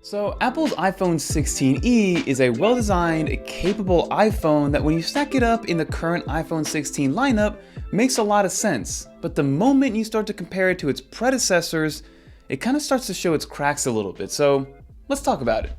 So Apple's iPhone 16e is a well-designed, capable iPhone that when you stack it up in the current iPhone 16 lineup, makes a lot of sense. But the moment you start to compare it to its predecessors, it kind of starts to show its cracks a little bit. So let's talk about it.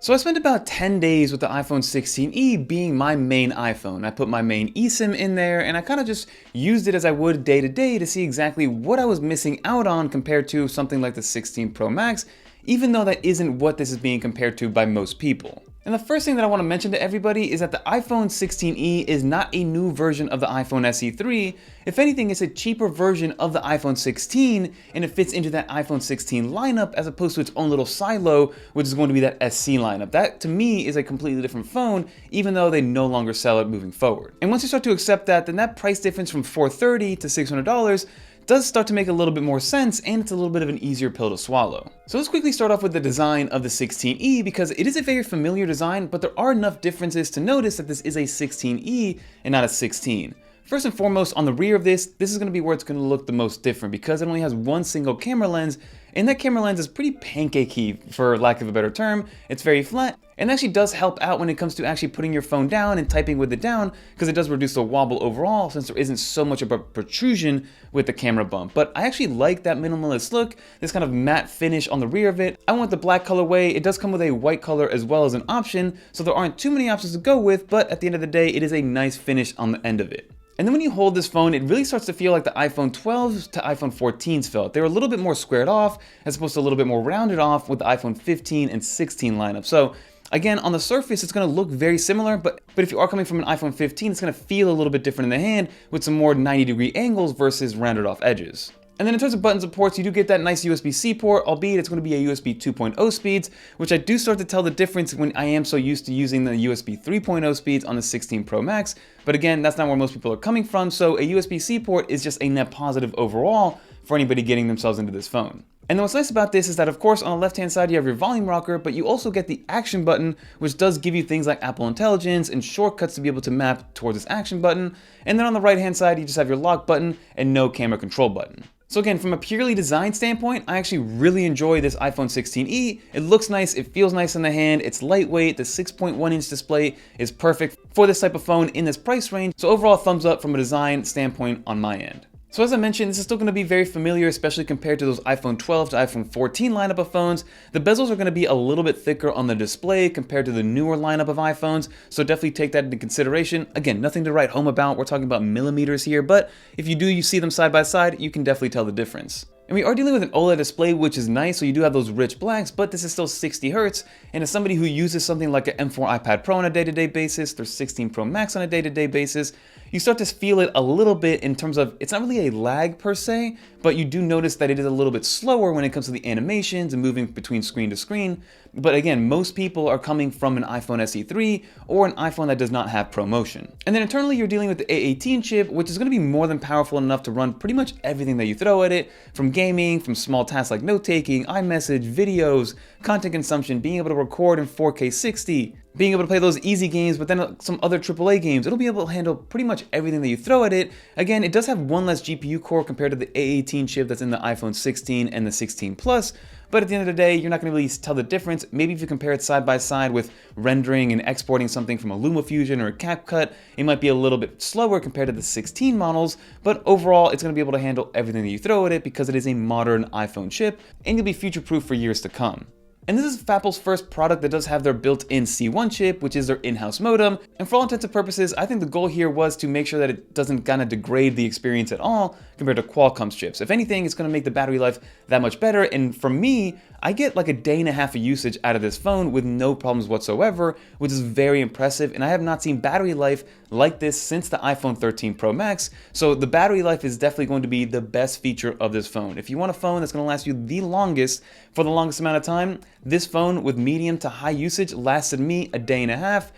So I spent about 10 days with the iPhone 16e being my main iPhone. I put my main eSIM in there and I kind of just used it as I would day to day to see exactly what I was missing out on compared to something like the 16 Pro Max, even though that isn't what this is being compared to by most people. And the first thing that I want to mention to everybody is that the iPhone 16e is not a new version of the iPhone SE3. If anything, it's a cheaper version of the iPhone 16, and it fits into that iPhone 16 lineup as opposed to its own little silo, which is going to be that SC lineup. That, to me, is a completely different phone, even though they no longer sell it moving forward. And once you start to accept that, then that price difference from $430 to $600 does start to make a little bit more sense, and it's a little bit of an easier pill to swallow. So let's quickly start off with the design of the 16e because it is a very familiar design, but there are enough differences to notice that this is a 16e and not a 16. First and foremost, on the rear of this is going to be where it's going to look the most different because it only has one single camera lens, and that camera lens is pretty pancakey, for lack of a better term. It's very flat, and actually does help out when it comes to actually putting your phone down and typing with it down because it does reduce the wobble overall since there isn't so much of a protrusion with the camera bump. But I actually like that minimalist look, this kind of matte finish on the rear of it. I want the black colorway. It does come with a white color as well as an option, so there aren't too many options to go with, but at the end of the day, it is a nice finish on the end of it. And then when you hold this phone, it really starts to feel like the iPhone 12s to iPhone 14s felt. They were a little bit more squared off, as opposed to a little bit more rounded off with the iPhone 15 and 16 lineup. So again, on the surface, it's going to look very similar, but if you are coming from an iPhone 15, it's going to feel a little bit different in the hand with some more 90-degree angles versus rounded off edges. And then in terms of buttons and ports, you do get that nice USB-C port, albeit it's going to be a USB 2.0 speeds, which I do start to tell the difference when I am so used to using the USB 3.0 speeds on the 16 Pro Max. But again, that's not where most people are coming from, so a USB-C port is just a net positive overall for anybody getting themselves into this phone. And then what's nice about this is that, of course, on the left-hand side, you have your volume rocker, but you also get the action button, which does give you things like Apple Intelligence and shortcuts to be able to map towards this action button. And then on the right-hand side, you just have your lock button and no camera control button. So again, from a purely design standpoint, I actually really enjoy this iPhone 16e. It looks nice, it feels nice in the hand, it's lightweight, the 6.1-inch display is perfect for this type of phone in this price range. So overall, thumbs up from a design standpoint on my end. So as I mentioned, this is still going to be very familiar, especially compared to those iPhone 12 to iPhone 14 lineup of phones. The bezels are going to be a little bit thicker on the display compared to the newer lineup of iPhones, so definitely take that into consideration. Again, nothing to write home about, we're talking about millimeters here, but if you see them side by side, you can definitely tell the difference. And we are dealing with an OLED display, which is nice, so you do have those rich blacks, but this is still 60 Hz. And as somebody who uses something like an M4 iPad Pro on a day-to-day basis, their 16 Pro Max on a day-to-day basis, you start to feel it a little bit in terms of, it's not really a lag per se, but you do notice that it is a little bit slower when it comes to the animations and moving between screen to screen. But again, most people are coming from an iPhone SE3 or an iPhone that does not have ProMotion. And then internally, you're dealing with the A18 chip, which is going to be more than powerful enough to run pretty much everything that you throw at it, from gaming, from small tasks like note-taking, iMessage, videos, content consumption, being able to record in 4K 60, being able to play those easy games, but then some other AAA games. It'll be able to handle pretty much everything that you throw at it. Again, it does have one less GPU core compared to the A18 chip that's in the iPhone 16 and the 16 Plus, but at the end of the day, you're not going to really tell the difference. Maybe if you compare it side by side with rendering and exporting something from a LumaFusion or a CapCut, it might be a little bit slower compared to the 16 models, but overall, it's going to be able to handle everything that you throw at it because it is a modern iPhone chip, and you'll be future-proof for years to come. And this is Apple's first product that does have their built-in C1 chip, which is their in-house modem. And for all intents and purposes, I think the goal here was to make sure that it doesn't kind of degrade the experience at all compared to Qualcomm's chips. If anything, it's going to make the battery life that much better. And for me, I get like a day and a half of usage out of this phone with no problems whatsoever, which is very impressive. And I have not seen battery life like this since the iPhone 13 Pro Max. So the battery life is definitely going to be the best feature of this phone. If you want a phone that's going to last you the longest for the longest amount of time, this phone with medium to high usage lasted me a day and a half.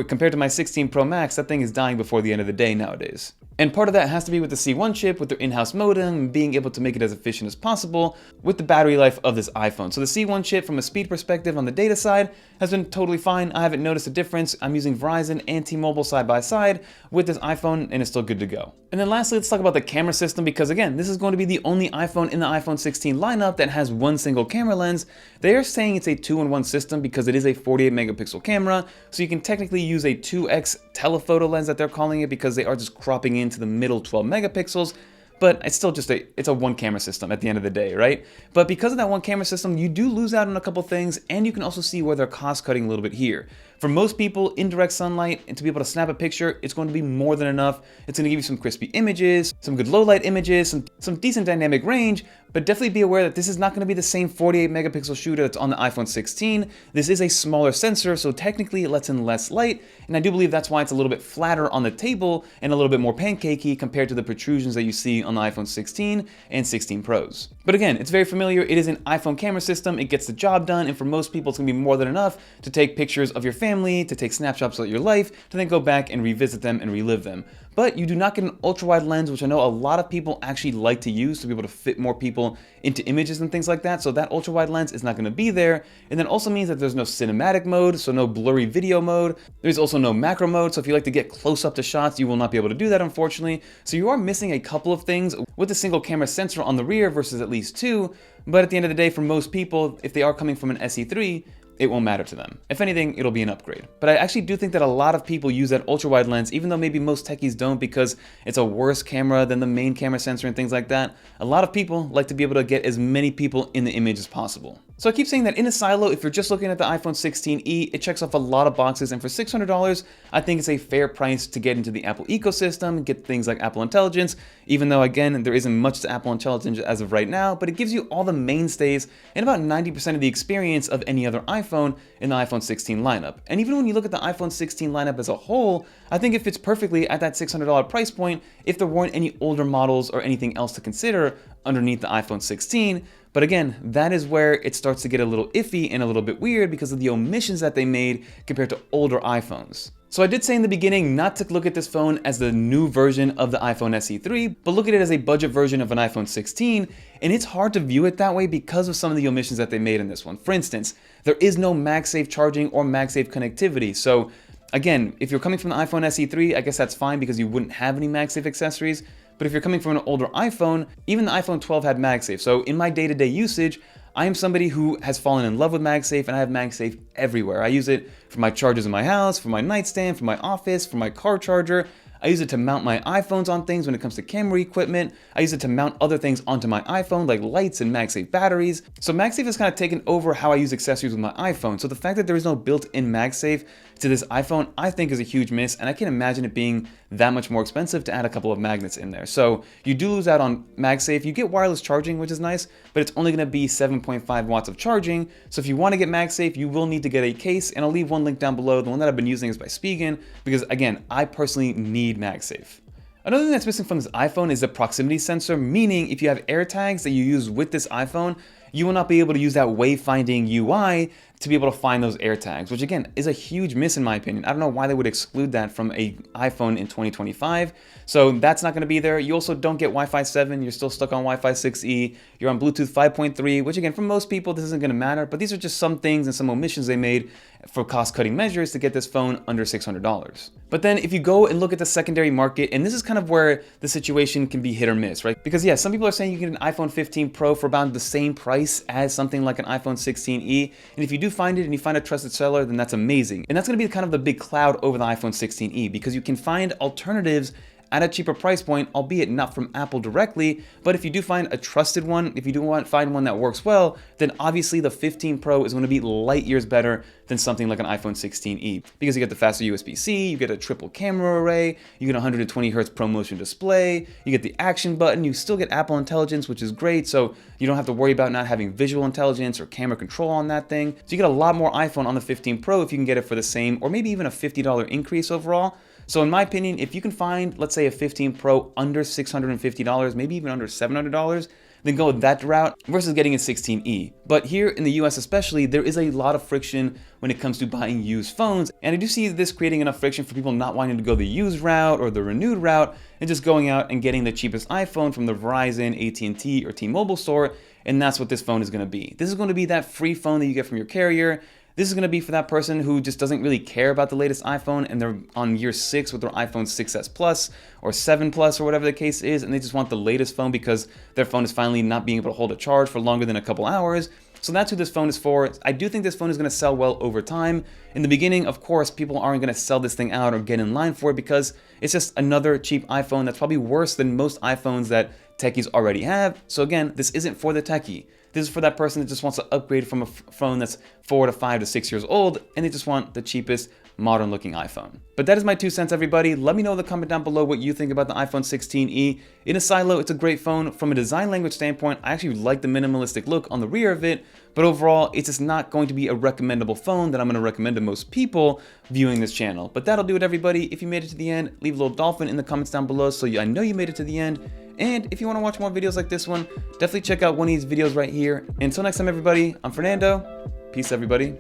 Compared to my 16 Pro Max, that thing is dying before the end of the day nowadays. And part of that has to be with the C1 chip, with their in-house modem, and being able to make it as efficient as possible with the battery life of this iPhone. So the C1 chip, from a speed perspective on the data side, has been totally fine. I haven't noticed a difference. I'm using Verizon and T-Mobile side by side with this iPhone, and it's still good to go. And then lastly, let's talk about the camera system, because again, this is going to be the only iPhone in the iPhone 16 lineup that has one single camera lens. They are saying it's a 2-in-1 system because it is a 48 megapixel camera, so you can technically use a 2x telephoto lens that they're calling it, because they are just cropping into the middle 12 megapixels. But it's still just it's a one camera system at the end of the day, right? But because of that one camera system, you do lose out on a couple things, and you can also see where they're cost cutting a little bit here. For most people, in direct sunlight, and to be able to snap a picture, it's going to be more than enough. It's going to give you some crispy images, some good low light images, some decent dynamic range, but definitely be aware that this is not going to be the same 48 megapixel shooter that's on the iPhone 16. This is a smaller sensor, so technically it lets in less light, and I do believe that's why it's a little bit flatter on the table and a little bit more pancakey compared to the protrusions that you see on the iPhone 16 and 16 Pros. But again, it's very familiar. It is an iPhone camera system. It gets the job done, and for most people, it's going to be more than enough to take pictures of your family, to take snapshots of your life, to then go back and revisit them and relive them. But you do not get an ultra-wide lens, which I know a lot of people actually like to use to be able to fit more people into images and things like that. So that ultra-wide lens is not going to be there. And that also means that there's no cinematic mode, so no blurry video mode. There's also no macro mode, so if you like to get close up to shots, you will not be able to do that, unfortunately. So you are missing a couple of things with a single camera sensor on the rear versus at least two. But at the end of the day, for most people, if they are coming from an SE3, it won't matter to them. If anything, it'll be an upgrade. But I actually do think that a lot of people use that ultra-wide lens, even though maybe most techies don't, because it's a worse camera than the main camera sensor and things like that. A lot of people like to be able to get as many people in the image as possible. So I keep saying that in a silo, if you're just looking at the iPhone 16e, it checks off a lot of boxes, and for $600, I think it's a fair price to get into the Apple ecosystem, get things like Apple Intelligence, even though again, there isn't much to Apple Intelligence as of right now, but it gives you all the mainstays and about 90% of the experience of any other iPhone in the iPhone 16 lineup. And even when you look at the iPhone 16 lineup as a whole, I think it fits perfectly at that $600 price point if there weren't any older models or anything else to consider underneath the iPhone 16. But again, that is where it starts to get a little iffy and a little bit weird because of the omissions that they made compared to older iPhones. So I did say in the beginning not to look at this phone as the new version of the iPhone SE3, but look at it as a budget version of an iPhone 16, and it's hard to view it that way because of some of the omissions that they made in this one. For instance, there is no MagSafe charging or MagSafe connectivity. So again, if you're coming from the iPhone SE3, I guess that's fine because you wouldn't have any MagSafe accessories. But if you're coming from an older iPhone, even the iPhone 12 had MagSafe. So in my day-to-day usage, I am somebody who has fallen in love with MagSafe, and I have MagSafe everywhere. I use it for my chargers in my house, for my nightstand, for my office, for my car charger. I use it to mount my iPhones on things when it comes to camera equipment. I use it to mount other things onto my iPhone, like lights and MagSafe batteries. So MagSafe has kind of taken over how I use accessories with my iPhone. So the fact that there is no built-in MagSafe to this iPhone, I think is a huge miss, and I can imagine it being that much more expensive to add a couple of magnets in there. So you do lose out on MagSafe. You get wireless charging, which is nice, but it's only going to be 7.5 watts of charging. So if you want to get MagSafe, you will need to get a case, and I'll leave one link down below. The one that I've been using is by Spigen, because again, I personally need MagSafe. Another thing that's missing from this iPhone is the proximity sensor, meaning if you have AirTags that you use with this iPhone, you will not be able to use that wayfinding UI to be able to find those AirTags, which again is a huge miss in my opinion. I don't know why they would exclude that from an iPhone in 2025. So that's not going to be there. You also don't get Wi-Fi 7. You're still stuck on Wi-Fi 6E. You're on Bluetooth 5.3, which again, for most people, this isn't going to matter. But these are just some things and some omissions they made for cost-cutting measures to get this phone under $600. But then if you go and look at the secondary market, and this is kind of where the situation can be hit or miss, right? Because yeah, some people are saying you can get an iPhone 15 Pro for about the same price as something like an iPhone 16e. And if you do find it and you find a trusted seller, then that's amazing. And that's going to be kind of the big cloud over the iPhone 16e, because you can find alternatives at a cheaper price point, albeit not from Apple directly. But if you do find a trusted one, if you do find one that works well, then obviously the 15 Pro is going to be light years better than something like an iPhone 16e, because you get the faster USB-C, you get a triple camera array, you get 120 Hz ProMotion display, you get the action button, you still get Apple Intelligence, which is great, so you don't have to worry about not having visual intelligence or camera control on that thing. So you get a lot more iPhone on the 15 Pro if you can get it for the same, or maybe even a $50 increase overall. So in my opinion, if you can find, let's say, a 15 Pro under $650, maybe even under $700, then go that route versus getting a 16E. But here in the US especially, there is a lot of friction when it comes to buying used phones, and I do see this creating enough friction for people not wanting to go the used route or the renewed route and just going out and getting the cheapest iPhone from the Verizon, AT&T, or T-Mobile store, and that's what this phone is going to be. This is going to be that free phone that you get from your carrier. This is going to be for that person who just doesn't really care about the latest iPhone and they're on year 6 with their iPhone 6s Plus or 7 Plus or whatever the case is, and they just want the latest phone because their phone is finally not being able to hold a charge for longer than a couple hours. So that's who this phone is for. I do think this phone is going to sell well over time. In the beginning, of course, people aren't going to sell this thing out or get in line for it because it's just another cheap iPhone that's probably worse than most iPhones that techies already have. So again, this isn't for the techie. This is for that person that just wants to upgrade from a phone that's 4 to 5 to 6 years old, and they just want the cheapest, modern looking iPhone. But that is my 2 cents, everybody. Let me know in the comment down below what you think about the iPhone 16e. In a silo, it's a great phone. From a design language standpoint, I actually like the minimalistic look on the rear of it, but overall, it's just not going to be a recommendable phone that I'm going to recommend to most people viewing this channel. But that'll do it, everybody. If you made it to the end, leave a little dolphin in the comments down below so I know you made it to the end. And if you want to watch more videos like this one, definitely check out one of these videos right here. Until next time, everybody, I'm Fernando. Peace, everybody.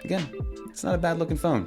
Again, it's not a bad looking phone.